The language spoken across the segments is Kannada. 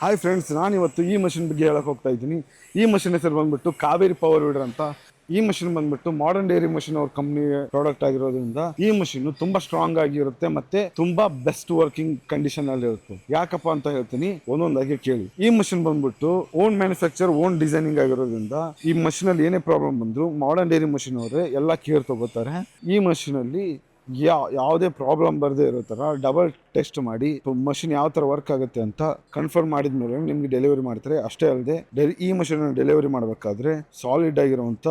ಹಾಯ್ ಫ್ರೆಂಡ್ಸ್, ನಾನಿವತ್ತು ಈ ಮಷಿನ್ ಬಗ್ಗೆ ಹೇಳಕ್ಕೆ ಹೋಗ್ತಾ ಇದ್ದೀನಿ. ಈ ಮಷಿನ್ ಹೆಸರು ಬಂದ್ಬಿಟ್ಟು ಕಾವೇರಿ ಪವರ್ ವೀಡರ್ ಅಂತ. ಈ ಮಷಿನ್ ಬಂದ್ಬಿಟ್ಟು ಮಾಡರ್ನ್ ಡೈರಿ ಮಷಿನ್ ಅವ್ರ ಕಂಪ್ನಿ ಪ್ರಾಡಕ್ಟ್ ಆಗಿರೋದ್ರಿಂದ ಈ ಮಷಿನ್ ತುಂಬಾ ಸ್ಟ್ರಾಂಗ್ ಆಗಿರುತ್ತೆ ಮತ್ತೆ ತುಂಬಾ ಬೆಸ್ಟ್ ವರ್ಕಿಂಗ್ ಕಂಡೀಷನ್ ಅಲ್ಲಿ ಇರುತ್ತೆ. ಯಾಕಪ್ಪ ಅಂತ ಹೇಳ್ತೀನಿ, ಒಂದೊಂದಾಗಿ ಕೇಳಿ. ಈ ಮಷಿನ್ ಬಂದ್ಬಿಟ್ಟು ಓನ್ ಮ್ಯಾನುಫ್ಯಾಕ್ಚರ್ ಓನ್ ಡಿಸೈನಿಂಗ್ ಆಗಿರೋದ್ರಿಂದ ಈ ಮಷಿನ್ ಅಲ್ಲಿ ಏನೇ ಪ್ರಾಬ್ಲಮ್ ಬಂದ್ರು ಮಾಡರ್ನ್ ಡೈರಿ ಮಷಿನ್ ಅವರೇ ಎಲ್ಲ ಕೇರ್ ತಗೋತಾರೆ. ಈ ಮಷಿನ್ ಅಲ್ಲಿ ಯಾವುದೇ ಪ್ರಾಬ್ಲಮ್ ಬರದೇ ಇರೋ ತರ ಡಬಲ್ ಟೆಸ್ಟ್ ಮಾಡಿ ಮಷಿನ್ ಯಾವ ತರ ವರ್ಕ್ ಆಗುತ್ತೆ ಅಂತ ಕನ್ಫರ್ಮ್ ಮಾಡಿದ್ಮೇಲೆ ನಿಮ್ಗೆ ಡೆಲಿವರಿ ಮಾಡ್ತಾರೆ. ಅಷ್ಟೇ ಅಲ್ಲದೆ ಈ ಮಷಿನ್ ಡೆಲಿವರಿ ಮಾಡಬೇಕಾದ್ರೆ ಸಾಲಿಡ್ ಆಗಿರುವಂತ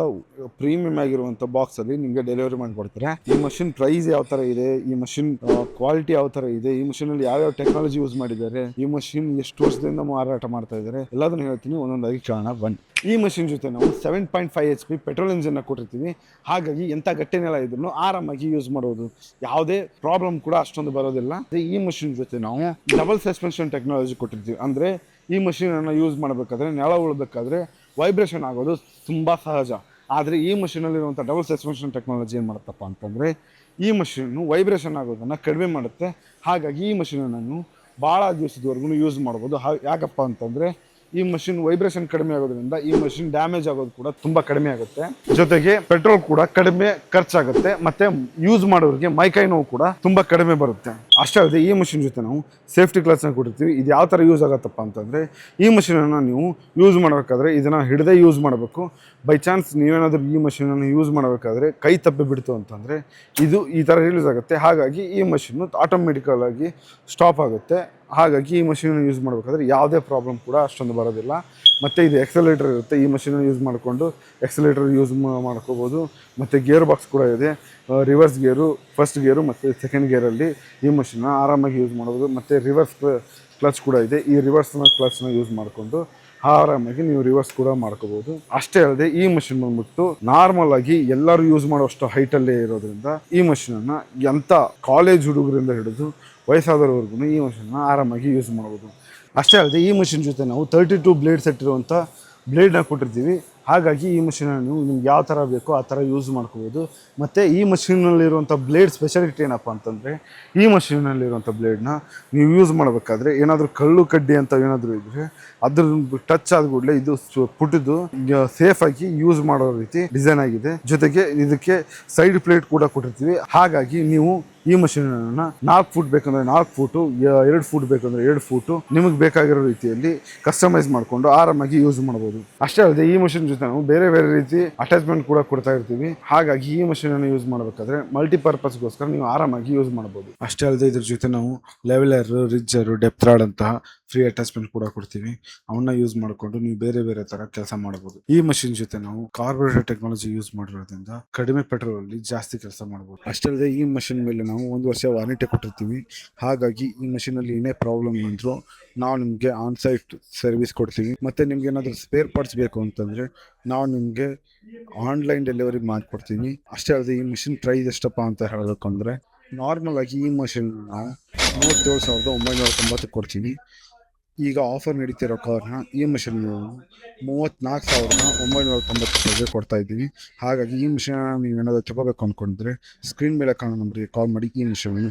ಪ್ರೀಮಿಯಂ ಆಗಿರುವಂತ ಬಾಕ್ಸ್ ಅಲ್ಲಿ ನಿಮ್ಗೆ ಡೆಲಿವರಿ ಮಾಡಿಕೊಡ್ತಾರೆ. ಈ ಮಷಿನ್ ಪ್ರೈಸ್ ಯಾವ ತರ ಇದೆ, ಈ ಮಷಿನ್ ಕ್ವಾಲಿಟಿ ಯಾವ ತರ ಇದೆ, ಈ ಮಷಿನ್ ಅಲ್ಲಿ ಯಾವ್ಯಾವ ಟೆಕ್ನಾಲಜಿ ಯೂಸ್ ಮಾಡಿದ್ದಾರೆ, ಈ ಮಷಿನ್ ಎಷ್ಟು ವರ್ಷದಿಂದ ಮಾರಾಟ ಮಾಡ್ತಾ ಇದ್ದಾರೆ ಎಲ್ಲದನ್ನು ಹೇಳ್ತೀನಿ. ಒಂದೊಂದಾಗಿ ಕಾರಣ ಬನ್ನಿ. ಈ ಮಷಿನ್ ಜೊತೆ ನಾವು 7.5 HP ಪೆಟ್ರೋಲ್ ಇಂಜಿನ್ ಕೊಟ್ಟಿರ್ತೀವಿ. ಹಾಗಾಗಿ ಎಂಥ ಗಟ್ಟಿ ನೆಲ ಇದ್ರೂ ಆರಾಮಾಗಿ ಯೂಸ್ ಮಾಡೋದು, ಯಾವುದೇ ಪ್ರಾಬ್ಲಮ್ ಕೂಡ ಅಷ್ಟೊಂದು ಬರೋದಿಲ್ಲ. ಈ ಮಷಿನ್ ಜೊತೆ ನಾವು ಡಬಲ್ ಸಸ್ಪೆನ್ಷನ್ ಟೆಕ್ನಾಲಜಿ ಕೊಟ್ಟಿರ್ತೀವಿ. ಅಂದರೆ ಈ ಮಷಿನ್ ಅನ್ನು ಯೂಸ್ ಮಾಡಬೇಕಾದ್ರೆ, ನೆಲ ಉಳಬೇಕಾದ್ರೆ ವೈಬ್ರೇಷನ್ ಆಗೋದು ತುಂಬ ಸಹಜ. ಆದರೆ ಈ ಮಷಿನಲ್ಲಿರುವಂಥ ಡಬಲ್ ಸಸ್ಪೆನ್ಷನ್ ಟೆಕ್ನಾಲಜಿ ಏನು ಮಾಡುತ್ತಪ್ಪ ಅಂತಂದರೆ ಈ ಮಷಿನ್ನು ವೈಬ್ರೇಷನ್ ಆಗೋದನ್ನು ಕಡಿಮೆ ಮಾಡುತ್ತೆ. ಹಾಗಾಗಿ ಈ ಮಷಿನನ್ನು ಭಾಳ ದಿವಸದವರೆಗೂ ಯೂಸ್ ಮಾಡ್ಬೋದು. ಯಾಕಪ್ಪ ಅಂತಂದರೆ ಈ ಮಷಿನ್ ವೈಬ್ರೇಷನ್ ಕಡಿಮೆ ಆಗೋದ್ರಿಂದ ಈ ಮಷಿನ್ ಡ್ಯಾಮೇಜ್ ಆಗೋದು ಕೂಡ ತುಂಬಾ ಕಡಿಮೆ ಆಗುತ್ತೆ. ಜೊತೆಗೆ ಪೆಟ್ರೋಲ್ ಕೂಡ ಕಡಿಮೆ ಖರ್ಚಾಗುತ್ತೆ. ಮತ್ತೆ ಯೂಸ್ ಮಾಡೋರಿಗೆ ಮೈಕೈ ನೋವು ಕೂಡ ತುಂಬಾ ಕಡಿಮೆ ಬರುತ್ತೆ. ಅಷ್ಟೇ ಅಲ್ಲದೆ ಈ ಮಷಿನ್ ಜೊತೆ ನಾವು ಸೇಫ್ಟಿ ಗ್ಲಾಸ್ನ ಕೊಟ್ಟಿರ್ತೀವಿ. ಇದು ಯಾವ ಥರ ಯೂಸ್ ಆಗುತ್ತಪ್ಪ ಅಂತಂದರೆ ಈ ಮಷಿನನ್ನು ನೀವು ಯೂಸ್ ಮಾಡಬೇಕಾದ್ರೆ ಇದನ್ನು ಹಿಡದೇ ಯೂಸ್ ಮಾಡಬೇಕು. ಬೈ ಚಾನ್ಸ್ ನೀವೇನಾದರೂ ಈ ಮಷಿನನ್ನು ಯೂಸ್ ಮಾಡಬೇಕಾದ್ರೆ ಕೈ ತಪ್ಪಿ ಬಿಡ್ತು ಅಂತಂದರೆ ಇದು ಈ ಥರ ರಿಲೀಸ್ ಆಗುತ್ತೆ. ಹಾಗಾಗಿ ಈ ಮಷಿನ್ನು ಆಟೋಮೆಟಿಕಲ್ ಆಗಿ ಸ್ಟಾಪ್ ಆಗುತ್ತೆ. ಹಾಗಾಗಿ ಈ ಮಷಿನ್ ಯೂಸ್ ಮಾಡಬೇಕಾದ್ರೆ ಯಾವುದೇ ಪ್ರಾಬ್ಲಮ್ ಕೂಡ ಅಷ್ಟೊಂದು ಬರೋದಿಲ್ಲ. ಮತ್ತು ಇದು ಎಕ್ಸಲೇಟರ್ ಇರುತ್ತೆ. ಈ ಮಷಿನ್ ಯೂಸ್ ಮಾಡಿಕೊಂಡು ಎಕ್ಸಲೇಟರ್ ಯೂಸ್ ಮಾಡ್ಕೋಬೋದು. ಮತ್ತು ಗೇರ್ ಬಾಕ್ಸ್ ಕೂಡ ಇದೆ. ರಿವರ್ಸ್ ಗೇರು, ಫಸ್ಟ್ ಗೇರು ಮತ್ತು ಸೆಕೆಂಡ್ ಗೇರಲ್ಲಿ ಈ ಮಷಿನ್ನ ಆರಾಮಾಗಿ ಯೂಸ್ ಮಾಡ್ಬೋದು. ಮತ್ತು ರಿವರ್ಸ್ ಕ್ಲಚ್ ಕೂಡ ಇದೆ. ಈ ರಿವರ್ಸ್ನ ಕ್ಲಚ್ನ ಯೂಸ್ ಮಾಡಿಕೊಂಡು ಆರಾಮಾಗಿ ನೀವು ರಿವರ್ಸ್ ಕೂಡ ಮಾಡ್ಕೋಬೋದು. ಅಷ್ಟೇ ಅಲ್ಲದೆ ಈ ಮಷಿನ್ ಬಂದ್ಬಿಟ್ಟು ನಾರ್ಮಲ್ ಆಗಿ ಎಲ್ಲರೂ ಯೂಸ್ ಮಾಡುವಷ್ಟು ಹೈಟಲ್ಲೇ ಇರೋದ್ರಿಂದ ಈ ಮಷಿನನ್ನು ಎಂಥ ಕಾಲೇಜ್ ಹುಡುಗರಿಂದ ಹಿಡಿದು ವಯಸ್ಸಾದವರೆಗೂ ಈ ಮಷಿನ್ನ ಆರಾಮಾಗಿ ಯೂಸ್ ಮಾಡ್ಬೋದು. ಅಷ್ಟೇ ಅಲ್ಲದೆ ಈ ಮಷಿನ್ ಜೊತೆ ನಾವು 32 ಬ್ಲೇಡ್ ಸೆಟ್ ಇರುವಂಥ ಬ್ಲೇಡ್ನ ಕೊಟ್ಟಿರ್ತೀವಿ. ಹಾಗಾಗಿ ಈ ಮಷಿನನ್ನು ನೀವು ನಿಮ್ಗೆ ಯಾವ ಥರ ಬೇಕೋ ಆ ಥರ ಯೂಸ್ ಮಾಡ್ಕೋಬೋದು. ಮತ್ತು ಈ ಮಷಿನಲ್ಲಿರುವಂಥ ಬ್ಲೇಡ್ ಸ್ಪೆಷಾಲಿಟಿ ಏನಪ್ಪ ಅಂತಂದರೆ ಈ ಮಷಿನಲ್ಲಿರುವಂಥ ಬ್ಲೇಡ್ನ ನೀವು ಯೂಸ್ ಮಾಡಬೇಕಾದ್ರೆ ಏನಾದರೂ ಕಳ್ಳು ಕಡ್ಡಿ ಅಂತ ಏನಾದರೂ ಇದ್ದರೆ ಅದ್ರ ಟಚ್ ಆದ ಕೂಡಲೇ ಇದು ಪುಟ್ಟಿದ್ದು ಸೇಫಾಗಿ ಯೂಸ್ ಮಾಡೋ ರೀತಿ ಡಿಸೈನ್ ಆಗಿದೆ. ಜೊತೆಗೆ ಇದಕ್ಕೆ ಸೈಡ್ ಪ್ಲೇಟ್ ಕೂಡ ಕೊಟ್ಟಿರ್ತೀವಿ. ಹಾಗಾಗಿ ನೀವು ಈ ಮಷಿನನ್ನು 4 ಫೂಟ್ ಬೇಕಂದ್ರೆ 4 ಫೂಟು, 2 ಫೂಟ್ ಬೇಕಂದ್ರೆ 2 ಫೂಟು ನಿಮಗೆ ಬೇಕಾಗಿರೋ ರೀತಿಯಲ್ಲಿ ಕಸ್ಟಮೈಸ್ ಮಾಡಿಕೊಂಡು ಆರಾಮಾಗಿ ಯೂಸ್ ಮಾಡ್ಬೋದು. ಅಷ್ಟೇ ಅಲ್ಲದೆ ಈ ಮಷಿನ್ ಜೊತೆ ನಾವು ಬೇರೆ ಬೇರೆ ರೀತಿ ಅಟ್ಯಾಚ್ಮೆಂಟ್ ಕೂಡ ಕೊಡ್ತಾ ಇರ್ತೀವಿ. ಹಾಗಾಗಿ ಈ ಮಷಿನನ್ನು ಯೂಸ್ ಮಾಡಬೇಕಾದ್ರೆ ಮಲ್ಟಿಪರ್ಪಸ್ಗೋಸ್ಕರ ನೀವು ಆರಾಮಾಗಿ ಯೂಸ್ ಮಾಡ್ಬೋದು. ಅಷ್ಟೇ ಅಲ್ಲದೆ ಇದ್ರ ಜೊತೆ ನಾವು ಲೆವೆಲರ್, ರಿಜ್ಜರು, ಡೆಪ್ತ್ ರಾಡ್ ಅಂತಹ ಫ್ರೀ ಅಟ್ಯಾಚ್ಮೆಂಟ್ ಕೂಡ ಕೊಡ್ತೀವಿ. ಅವನ್ನ ಯೂಸ್ ಮಾಡಿಕೊಂಡು ನೀವು ಬೇರೆ ಬೇರೆ ತರ ಕೆಲಸ ಮಾಡಬಹುದು. ಈ ಮಷಿನ್ ಜೊತೆ ನಾವು ಕಾರ್ಬೋರೇಟರ್ ಟೆಕ್ನಾಲಜಿ ಯೂಸ್ ಮಾಡಿರೋದ್ರಿಂದ ಕಡಿಮೆ ಪೆಟ್ರೋಲ್ ಅಲ್ಲಿ ಜಾಸ್ತಿ ಕೆಲಸ ಮಾಡಬಹುದು. ಅಷ್ಟೇ ಅಲ್ಲದೆ ಈ ಮಷಿನ್ ಮೇಲೆ ನಾವು 1 ವರ್ಷ ವಾರಂಟಿ ಕೊಟ್ಟಿರ್ತೀವಿ. ಹಾಗಾಗಿ ಈ ಮಷಿನ್ ಅಲ್ಲಿ ಏನೇ ಪ್ರಾಬ್ಲಮ್ ಬಂದರೂ ನಾವು ನಿಮಗೆ ಆನ್ ಸೈಟ್ ಸರ್ವಿಸ್ ಕೊಡ್ತೀವಿ. ಮತ್ತೆ ನಿಮ್ಗೆ ಏನಾದರೂ ಸ್ಪೇರ್ ಪಾರ್ಟ್ಸ್ ಬೇಕು ಅಂತಂದ್ರೆ ನಾವು ನಿಮಗೆ ಆನ್ಲೈನ್ ಡೆಲಿವರಿ ಮಾಡಿಕೊಡ್ತೀವಿ. ಅಷ್ಟೇ ಅಲ್ಲದೆ ಈ ಮಷಿನ್ ಪ್ರೈಸ್ ಎಷ್ಟಪ್ಪ ಅಂತ ಹೇಳಬೇಕಂದ್ರೆ ನಾರ್ಮಲ್ ಆಗಿ ಈ ಮಷಿನ್ ನಾವು 37,990 ಕೊಡ್ತೀವಿ. ಈಗ ಆಫರ್ ನಡೀತಿರೋ ಕಾರಣ ಈ ಮಷಿನ್ 34,990 ಕೊಡ್ತಾ ಇದ್ದೀವಿ. ಹಾಗಾಗಿ ಈ ಮಿಷನ್ ನೀವು ಏನಾದರೂ ತಗೋಬೇಕು ಅಂದ್ಕೊಂಡ್ರೆ ಸ್ಕ್ರೀನ್ ಮೇಲೆ ಕಾಣೋ ನಂಬರಿಗೆ ಕಾಲ್ ಮಾಡಿ ಈ ಮಿಷನ್ ಮಾಡಿ.